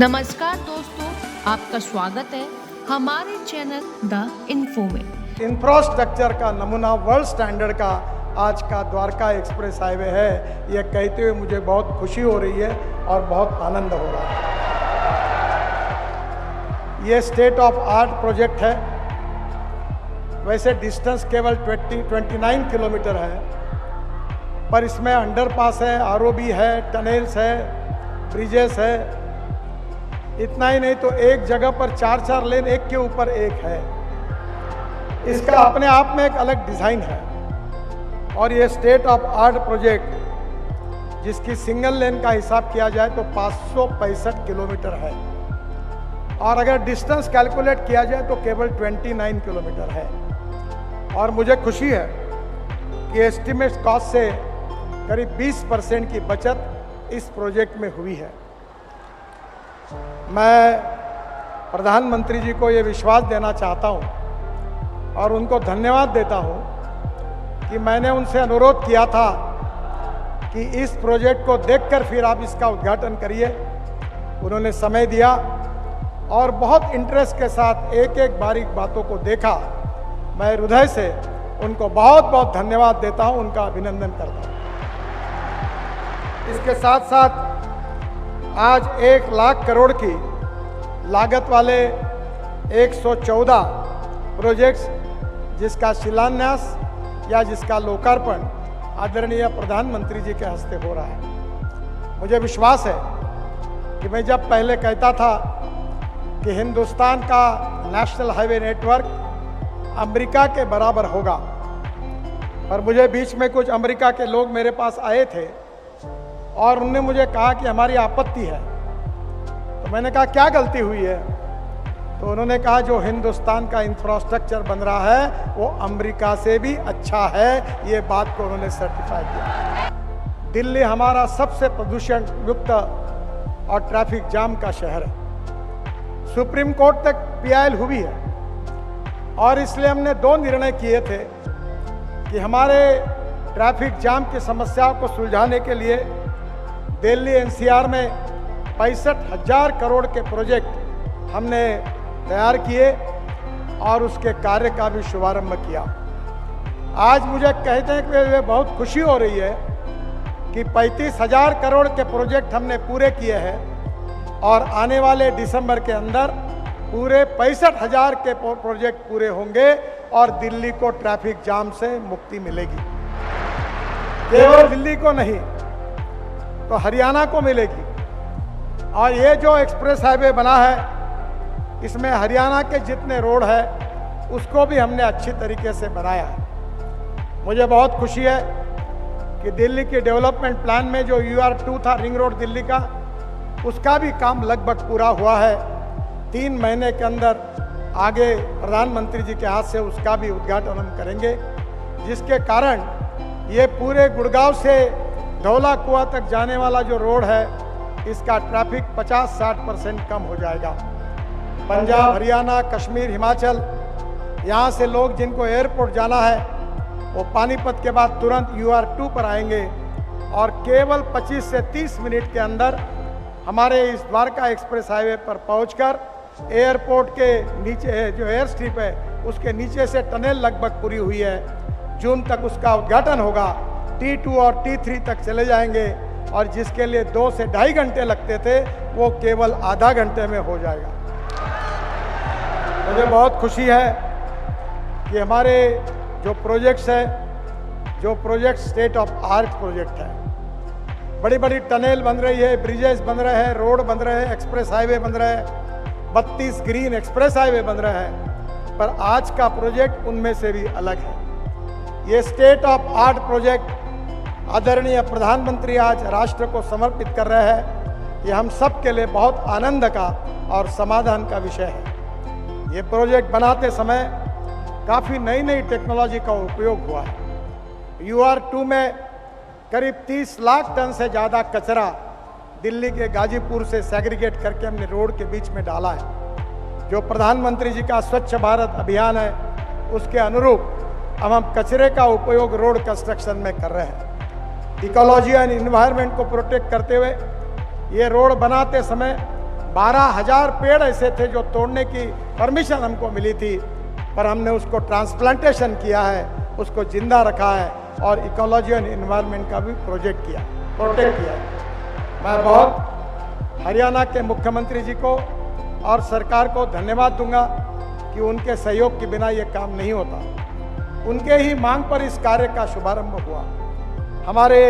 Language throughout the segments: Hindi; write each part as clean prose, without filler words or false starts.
नमस्कार दोस्तों, आपका स्वागत है हमारे चैनल द इन्फो में। इंफ्रास्ट्रक्चर का नमूना वर्ल्ड स्टैंडर्ड का आज का द्वारका एक्सप्रेस हाईवे है। यह कहते हुए मुझे बहुत खुशी हो रही है और बहुत आनंद हो रहा है। ये स्टेट ऑफ आर्ट प्रोजेक्ट है। वैसे डिस्टेंस केवल 29 किलोमीटर है, पर इसमें अंडरपास है, आरओबी है, टनल्स है, ब्रिजेस है। इतना ही नहीं तो एक जगह पर 4-4 लेन एक के ऊपर एक है। इसका अपने आप में एक अलग डिज़ाइन है। और ये स्टेट ऑफ आर्ट प्रोजेक्ट जिसकी सिंगल लेन का हिसाब किया जाए तो 565 किलोमीटर है, और अगर डिस्टेंस कैलकुलेट किया जाए तो केवल 29 किलोमीटर है। और मुझे खुशी है कि एस्टिमेट कॉस्ट से करीब 20% की बचत इस प्रोजेक्ट में हुई है। मैं प्रधानमंत्री जी को ये विश्वास देना चाहता हूँ और उनको धन्यवाद देता हूँ कि मैंने उनसे अनुरोध किया था कि इस प्रोजेक्ट को देखकर फिर आप इसका उद्घाटन करिए। उन्होंने समय दिया और बहुत इंटरेस्ट के साथ एक एक बारीक बातों को देखा। मैं हृदय से उनको बहुत बहुत धन्यवाद देता हूँ, उनका अभिनंदन करता हूँ। इसके साथ साथ आज 1 लाख करोड़ की लागत वाले 114 प्रोजेक्ट्स जिसका शिलान्यास या जिसका लोकार्पण आदरणीय प्रधानमंत्री जी के हस्ते हो रहा है। मुझे विश्वास है कि मैं जब पहले कहता था कि हिंदुस्तान का नेशनल हाईवे नेटवर्क अमेरिका के बराबर होगा, पर मुझे बीच में कुछ अमेरिका के लोग मेरे पास आए थे और उन्होंने मुझे कहा कि हमारी आपत्ति है। तो मैंने कहा क्या गलती हुई है? तो उन्होंने कहा जो हिंदुस्तान का इंफ्रास्ट्रक्चर बन रहा है वो अमेरिका से भी अच्छा है। ये बात को उन्होंने सर्टिफाई किया। दिल्ली हमारा सबसे प्रदूषण युक्त और ट्रैफिक जाम का शहर है। सुप्रीम कोर्ट तक पीआईएल हुई है और इसलिए हमने 2 निर्णय किए थे कि हमारे ट्रैफिक जाम की समस्याओं को सुलझाने के लिए दिल्ली एनसीआर में 65,000 करोड़ के प्रोजेक्ट हमने तैयार किए और उसके कार्य का भी शुभारंभ किया। आज मुझे कहते हैं कि बहुत खुशी हो रही है कि 35,000 करोड़ के प्रोजेक्ट हमने पूरे किए हैं और आने वाले दिसंबर के अंदर पूरे 65,000 के प्रोजेक्ट पूरे होंगे और दिल्ली को ट्रैफिक जाम से मुक्ति मिलेगी। केवल दिल्ली को नहीं तो हरियाणा को मिलेगी। और ये जो एक्सप्रेस हाईवे बना है इसमें हरियाणा के जितने रोड है उसको भी हमने अच्छी तरीके से बनाया है। मुझे बहुत खुशी है कि दिल्ली की डेवलपमेंट प्लान में जो UR2 था रिंग रोड दिल्ली का, उसका भी काम लगभग पूरा हुआ है। 3 महीने के अंदर आगे प्रधानमंत्री जी के हाथ से उसका भी उद्घाटन हम करेंगे, जिसके कारण ये पूरे गुड़गांव से धौला कुआं तक जाने वाला जो रोड है इसका ट्रैफिक 50-60% कम हो जाएगा। पंजाब, हरियाणा, कश्मीर, हिमाचल, यहाँ से लोग जिनको एयरपोर्ट जाना है वो पानीपत के बाद तुरंत UR2 पर आएंगे और केवल 25 से 30 मिनट के अंदर हमारे इस द्वारका एक्सप्रेस हाईवे पर पहुंचकर एयरपोर्ट के नीचे जो एयर स्ट्रिप है उसके नीचे से टनल लगभग पूरी हुई है। जून तक उसका उद्घाटन होगा। T2 और T3 तक चले जाएंगे और जिसके लिए 2 से 2.5 घंटे लगते थे वो केवल आधा घंटे में हो जाएगा। मुझे बहुत खुशी है कि हमारे जो प्रोजेक्ट्स है, जो project state of art project है, बड़ी बड़ी टनल बन रही है, ब्रिजेस बन रहे हैं, रोड बन रहे हैं, एक्सप्रेस हाईवे बन रहे हैं, 32 ग्रीन एक्सप्रेस हाईवे बन रहे हैं, पर आज का प्रोजेक्ट उनमें से भी अलग है। ये स्टेट ऑफ आर्ट प्रोजेक्ट आदरणीय प्रधानमंत्री आज राष्ट्र को समर्पित कर रहे हैं। ये हम सब के लिए बहुत आनंद का और समाधान का विषय है। ये प्रोजेक्ट बनाते समय काफ़ी नई नई टेक्नोलॉजी का उपयोग हुआ है। UR2 में करीब 30 लाख टन से ज़्यादा कचरा दिल्ली के गाजीपुर से सेग्रीगेट करके हमने रोड के बीच में डाला है। जो प्रधानमंत्री जी का स्वच्छ भारत अभियान है उसके अनुरूप अब हम कचरे का उपयोग रोड कंस्ट्रक्शन में कर रहे हैं। इकोलॉजी एंड इन्वायरमेंट को प्रोटेक्ट करते हुए ये रोड बनाते समय 12,000 पेड़ ऐसे थे जो तोड़ने की परमिशन हमको मिली थी, पर हमने उसको ट्रांसप्लांटेशन किया है, उसको जिंदा रखा है और इकोलॉजी एंड एनवायरनमेंट का भी प्रोटेक्ट किया है। मैं बहुत हरियाणा के मुख्यमंत्री जी को और सरकार को धन्यवाद दूंगा कि उनके सहयोग के बिना ये काम नहीं होता। उनके ही मांग पर इस कार्य का शुभारंभ हुआ। हमारे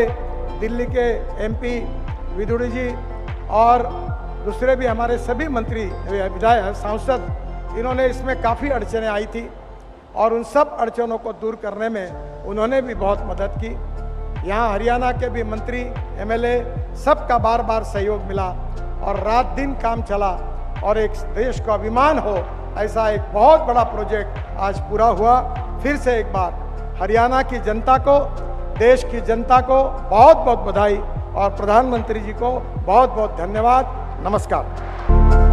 दिल्ली के एमपी विदुड़ी जी और दूसरे भी हमारे सभी मंत्री, विधायक, सांसद, इन्होंने इसमें काफ़ी अड़चनें आई थी और उन सब अड़चनों को दूर करने में उन्होंने भी बहुत मदद की। यहाँ हरियाणा के भी मंत्री, एमएलए, सबका बार बार सहयोग मिला और रात दिन काम चला और एक देश को अभिमान हो ऐसा एक बहुत बड़ा प्रोजेक्ट आज पूरा हुआ। फिर से एक बार हरियाणा की जनता को, देश की जनता को बहुत बहुत बधाई और प्रधानमंत्री जी को बहुत बहुत धन्यवाद। नमस्कार।